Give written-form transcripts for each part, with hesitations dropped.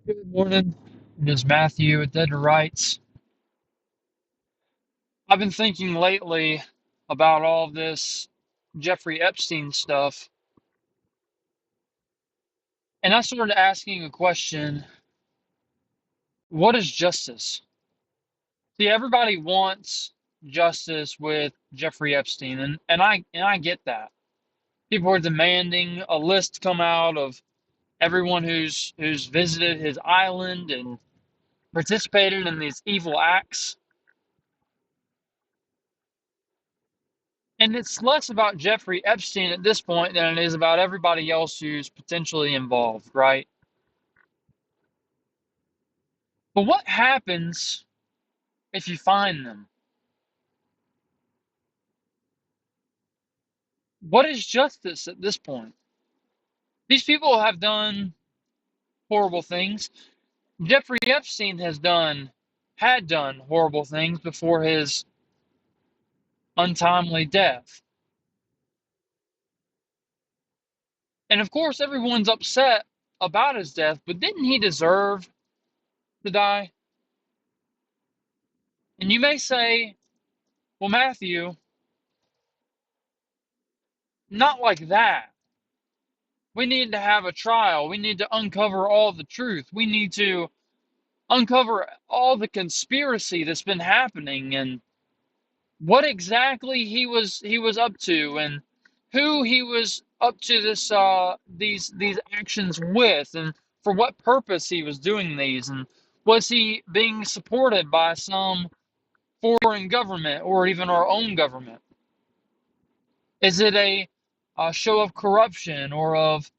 Good morning. It is Matthew at Dead to Rights. I've been thinking lately about all this Jeffrey Epstein stuff, and I started asking a question: what is justice? See, everybody wants justice with Jeffrey Epstein, and I get that. People are demanding a list come out of everyone who's visited his island and participated in these evil acts. And it's less about Jeffrey Epstein at this point than it is about everybody else who's potentially involved, right? But what happens if you find them? What is justice at this point? These people have done horrible things. Jeffrey Epstein had done horrible things before his untimely death. And of course, everyone's upset about his death, but didn't he deserve to die? And you may say, well, Matthew, not like that. We need to have a trial. We need to uncover all the truth. We need to uncover all the conspiracy that's been happening and what exactly he was up to and who he was up to these actions with and for what purpose he was doing these and was he being supported by some foreign government or even our own government? Is it a show of corruption or of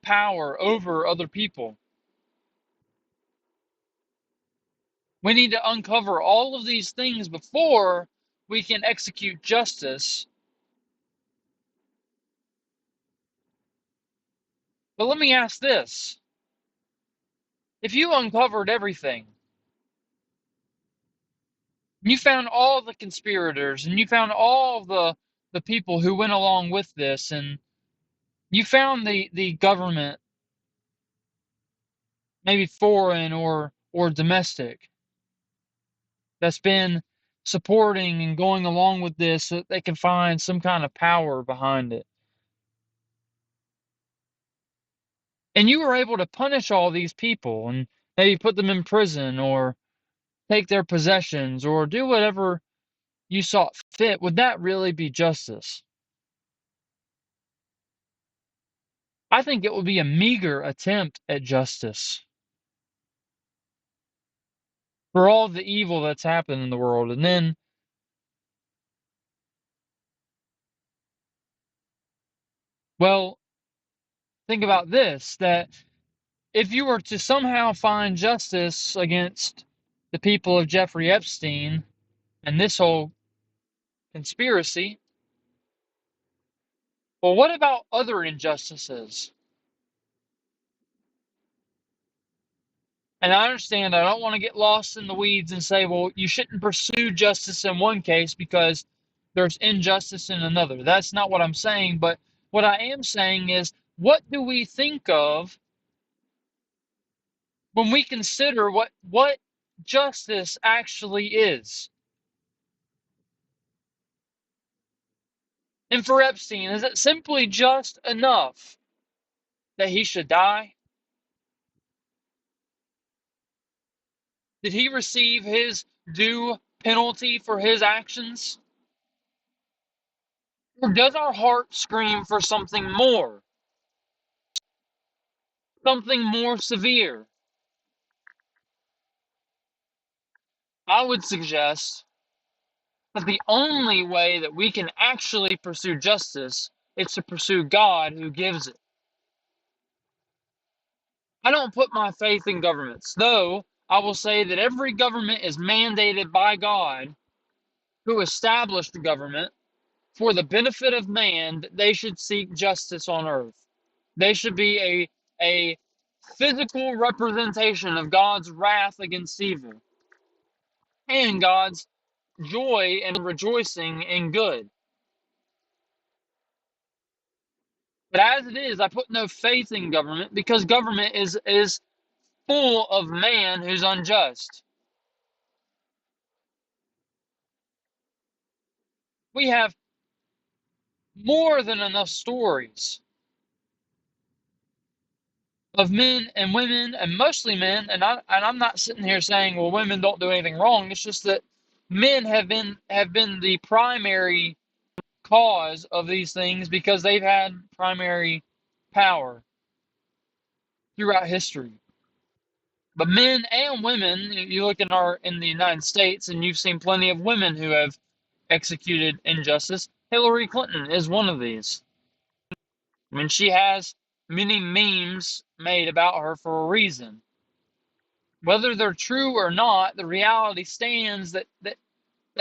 power over other people? We need to uncover all of these things before we can execute justice. But let me ask this. If you uncovered everything, you found all the conspirators and you found all the people who went along with this and you found the government, maybe foreign or domestic, that's been supporting and going along with this so that they can find some kind of power behind it. And you were able to punish all these people and maybe put them in prison or take their possessions or do whatever you saw fit, would that really be justice? I think it would be a meager attempt at justice for all the evil that's happened in the world. And then, well, think about this, that if you were to somehow find justice against the people of Jeffrey Epstein and this whole conspiracy, well, what about other injustices? And I understand I don't want to get lost in the weeds and say, well, you shouldn't pursue justice in one case because there's injustice in another. That's not what I'm saying. But what I am saying is, what do we think of when we consider what justice actually is? And for Epstein, is it simply just enough that he should die? Did he receive his due penalty for his actions? Or does our heart scream for something more? Something more severe? I would suggest that the only way that we can actually pursue justice is to pursue God who gives it. I don't put my faith in governments, though I will say that every government is mandated by God, who established the government, for the benefit of man, that they should seek justice on earth. They should be a physical representation of God's wrath against evil and God's joy and rejoicing in good. But as it is, I put no faith in government because government is full of man who's unjust. We have more than enough stories of men and women, and mostly men. And I'm not sitting here saying, well, women don't do anything wrong. It's just that men have been the primary cause of these things because they've had primary power throughout history. But men and women, you look in the United States, and you've seen plenty of women who have executed injustice. Hillary Clinton is one of these. I mean, she has many memes made about her for a reason. Whether they're true or not, the reality stands that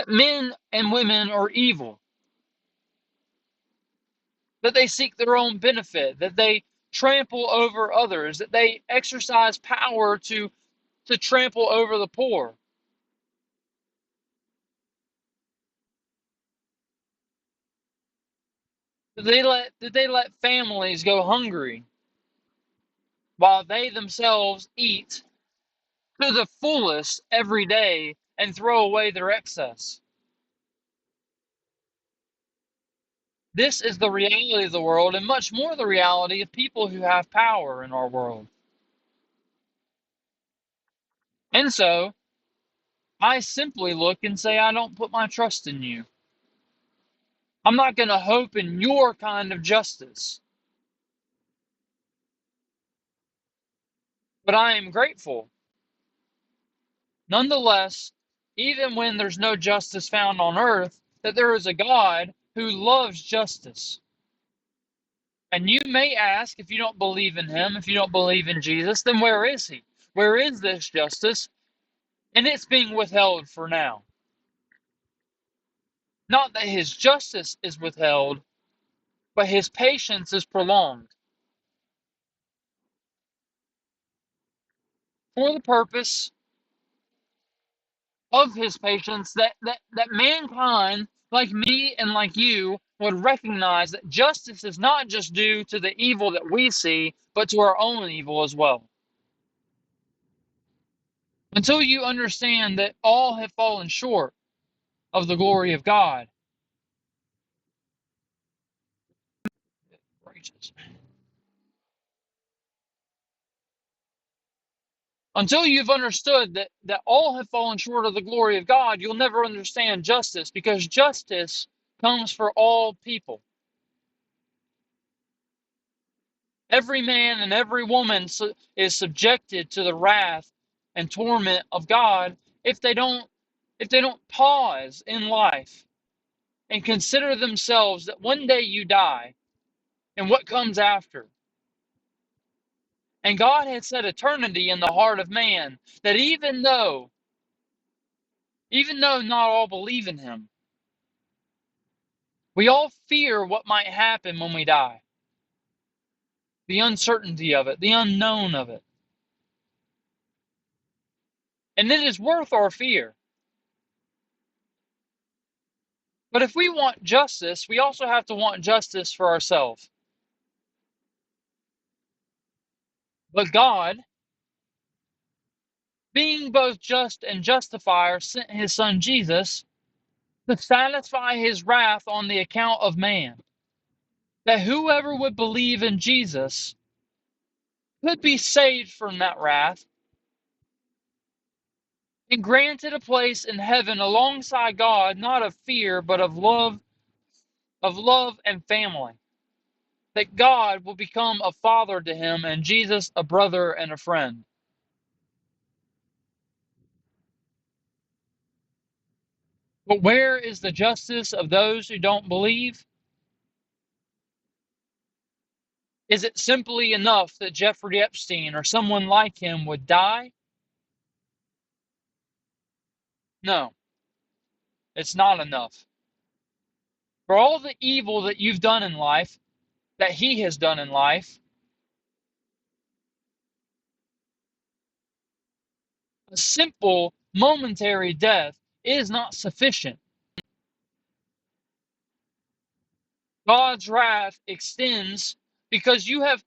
men and women are evil, that they seek their own benefit, that they trample over others, that they exercise power to trample over the poor. Did they let families go hungry while they themselves eat to the fullest every day and throw away their excess? This is the reality of the world, and much more the reality of people who have power in our world. And so, I simply look and say, I don't put my trust in you. I'm not going to hope in your kind of justice. But I am grateful, nonetheless, even when there's no justice found on earth, that there is a God who loves justice. And you may ask, if you don't believe in him, if you don't believe in Jesus, then where is he? Where is this justice? And it's being withheld for now. Not that his justice is withheld, but his patience is prolonged for the purpose of his patience that mankind, like me and like you, would recognize that justice is not just due to the evil that we see, but to our own evil as well. Until you understand that all have fallen short of the glory of God. Until you've understood that all have fallen short of the glory of God, you'll never understand justice, because justice comes for all people. Every man and every woman is subjected to the wrath and torment of God if they don't pause in life and consider themselves that one day you die and what comes after. And God had set eternity in the heart of man, that even though not all believe in him, we all fear what might happen when we die. The uncertainty of it, the unknown of it. And it is worth our fear. But if we want justice, we also have to want justice for ourselves. But God, being both just and justifier, sent his son Jesus to satisfy his wrath on the account of man, that whoever would believe in Jesus could be saved from that wrath and granted a place in heaven alongside God, not of fear, but of love and family. That God will become a father to him and Jesus a brother and a friend. But where is the justice of those who don't believe? Is it simply enough that Jeffrey Epstein or someone like him would die? No, it's not enough. For all the evil that you've done in life, that he has done in life, a simple momentary death is not sufficient. God's wrath extends because you have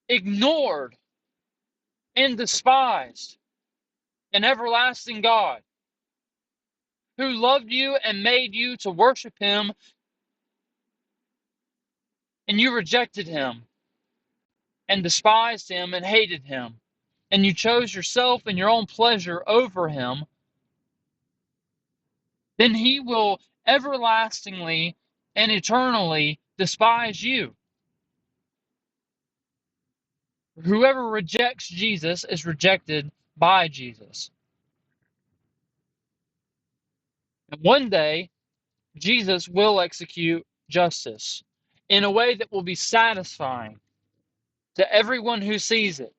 ignored, and despised an everlasting God who loved you and made you to worship Him, and you rejected Him and despised Him and hated Him, and you chose yourself and your own pleasure over Him, then He will everlastingly and eternally despise you. Whoever rejects Jesus is rejected by Jesus. And one day, Jesus will execute justice in a way that will be satisfying to everyone who sees it.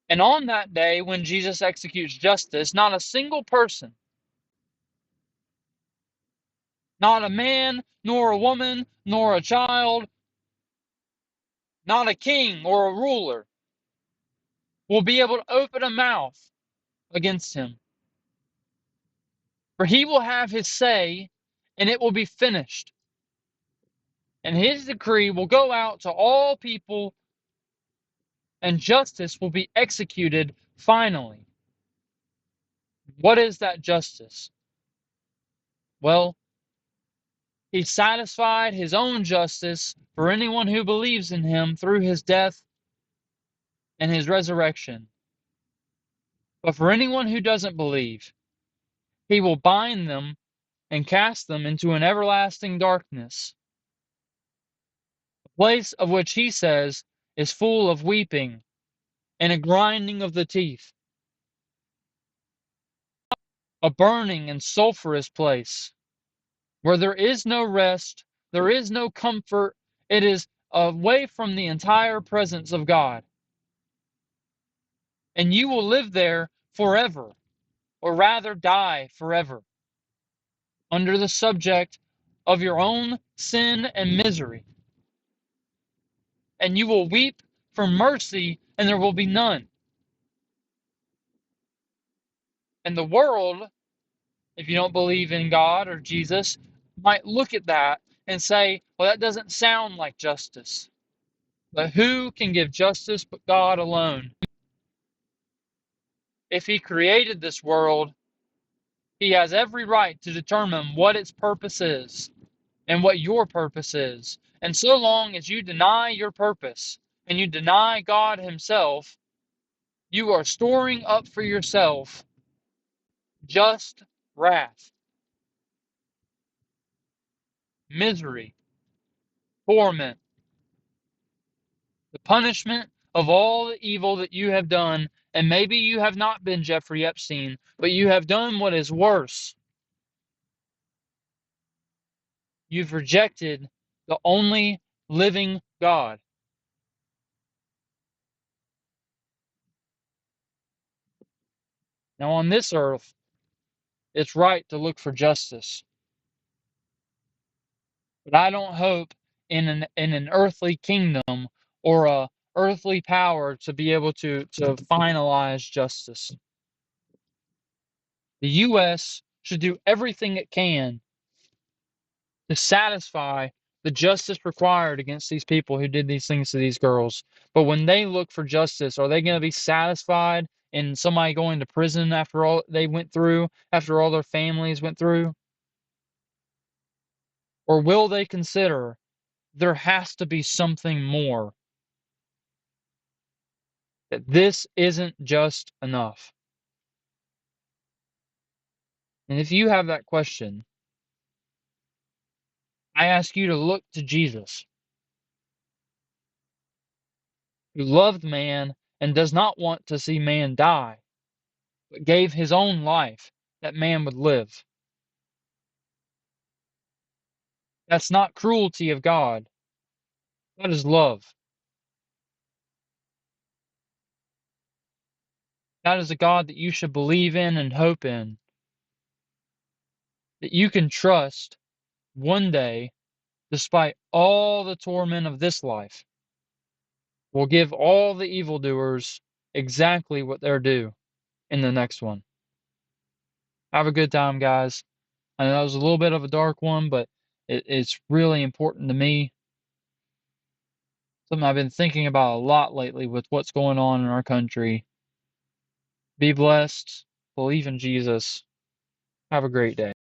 And on that day, when Jesus executes justice, not a single person, not a man, nor a woman, nor a child, not a king or a ruler, will be able to open a mouth against him. For he will have his say, and it will be finished. And his decree will go out to all people, and justice will be executed finally. What is that justice? Well, he satisfied his own justice for anyone who believes in him through his death and his resurrection. But for anyone who doesn't believe, he will bind them and cast them into an everlasting darkness, a place of which he says is full of weeping and a grinding of the teeth, a burning and sulphurous place, where there is no rest, there is no comfort. It is away from the entire presence of God. And you will live there forever, or rather die forever, under the subject of your own sin and misery. And you will weep for mercy, and there will be none. And the world, if you don't believe in God or Jesus, might look at that and say, well, that doesn't sound like justice. But who can give justice but God alone? If He created this world, He has every right to determine what its purpose is and what your purpose is. And so long as you deny your purpose and you deny God Himself, you are storing up for yourself just wrath, misery, torment, the punishment of all the evil that you have done. And maybe you have not been Jeffrey Epstein, but you have done what is worse. You've rejected the only living God. Now, on this earth, it's right to look for justice. But I don't hope in an earthly kingdom or a earthly power to be able to finalize justice. The U.S. should do everything it can to satisfy the justice required against these people who did these things to these girls. But when they look for justice, are they going to be satisfied in somebody going to prison after all they went through, after all their families went through? Or will they consider there has to be something more? That this isn't just enough? And if you have that question, I ask you to look to Jesus, who loved man and does not want to see man die, but gave his own life that man would live. That's not cruelty of God. That is love. That is a God that you should believe in and hope in, that you can trust one day, despite all the torment of this life, will give all the evildoers exactly what they're due in the next one. Have a good time, guys. I know that was a little bit of a dark one, but it's really important to me. Something I've been thinking about a lot lately with what's going on in our country. Be blessed. Believe in Jesus. Have a great day.